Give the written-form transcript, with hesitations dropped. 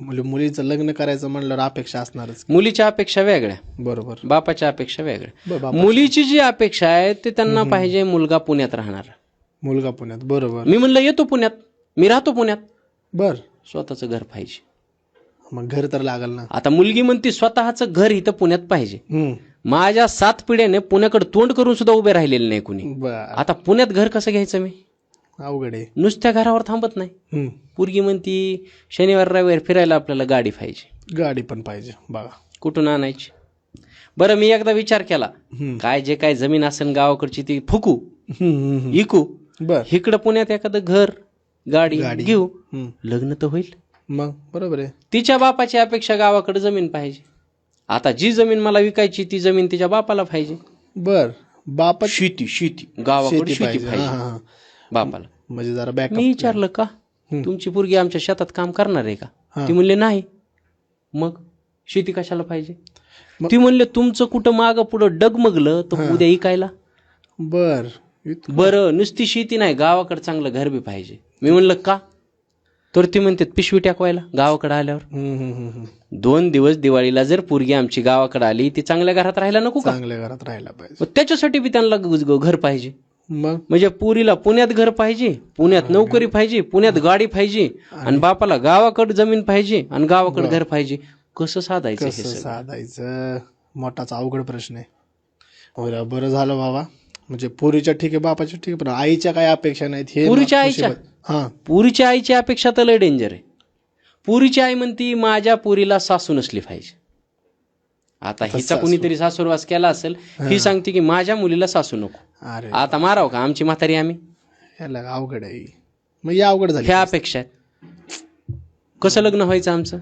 मुलीचं लग्न करायचं म्हणल्यावर अपेक्षा असणारच. मुलीच्या अपेक्षा वेगळ्या, बरोबर. बापाच्या अपेक्षा वेगळ्या. मुलीची जी अपेक्षा आहे ते त्यांना पाहिजे मुलगा पुण्यात राहणार. मुलगा पुण्यात, बरोबर. मी म्हणलं येतो पुण्यात, मी राहतो पुण्यात. बर. स्वतःचं घर पाहिजे. मग घर तर लागल ना. आता मुलगी म्हणते स्वतःचं घर इथं पुण्यात पाहिजे. माझ्या 7 पिढ्याने पुण्याकडे तोंड करून सुद्धा उभे राहिलेले नाही कुणी. आता पुण्यात घर कसं घ्यायचं मी? अवघड आहे. नुसत्या घरावर थांबत नाही. पोरगी म्हणती शनिवार रविवार फिरायला आपल्याला गाडी पाहिजे. गाडी पण पाहिजे. बघा कुठून आणायची? बरं, मी एकदा विचार केला, काय जे काय जमीन असेल गावाकडची ती फुकू, इकू, बर, इकडं पुण्यात एखादं घर गाडी घेऊ, लग्न तर होईल. मग बरोबर आहे. तिच्या बापाची अपेक्षा गावाकडे जमीन पाहिजे. आता जी जमीन मला विकायची ती जमीन तिच्या बापाला पाहिजे. बर. बापा शेती गावाकडे शेती पाहिजे बापाला. म्हणजे जरा बॅक. मी विचारलं का तुमची पोरगी आमच्या शेतात काम करणार आहे का? ती म्हणले नाही. मग शेती कशाला पाहिजे? ती म्हणले तुमचं कुठं मागं पुढं डगमगलं तर उद्या इकायला. बरं, नुसती शेती नाही, गावाकडे चांगलं घर बी पाहिजे. मी म्हणलं का? तर ती म्हणते पिशवी टाकवायला गावाकडे आल्यावर. 2 दिवस दिवाळीला जर पोरगी आमची गावाकडे आली ती चांगल्या घरात राहायला नको का? चांगल्या घरात राहायला पाहिजे. त्याच्यासाठी बी त्यांना घर पाहिजे. मग म्हणजे पुरीला पुण्यात घर पाहिजे, पुण्यात नोकरी पाहिजे, पुण्यात गाडी पाहिजे, आणि बापाला गावाकडे जमीन पाहिजे आणि गावाकडे घर पाहिजे. कसं साधायचं? कसं साधायचं? मोठाच अवघड प्रश्न आहे. बरं झालं बाबा, म्हणजे पुरीच्या ठीक आहे, बापाच्या ठीक आहे, पण आईच्या काय अपेक्षा नाहीत. हे पुरीच्या आईची अपेक्षा तर लय डेंजर आहे. पुरीची आई म्हणती माझ्या पुरीला सासू नसली पाहिजे. आता हिचा कुणीतरी सासूरवास केला असेल, ही सांगते की माझ्या मुलीला सासू नको. आता माराव का आमची म्हातारी आम्ही? अवघड आहे. मग या अवघड झाली. ह्या अपेक्षा आहेत. कसं लग्न व्हायचं आमचं?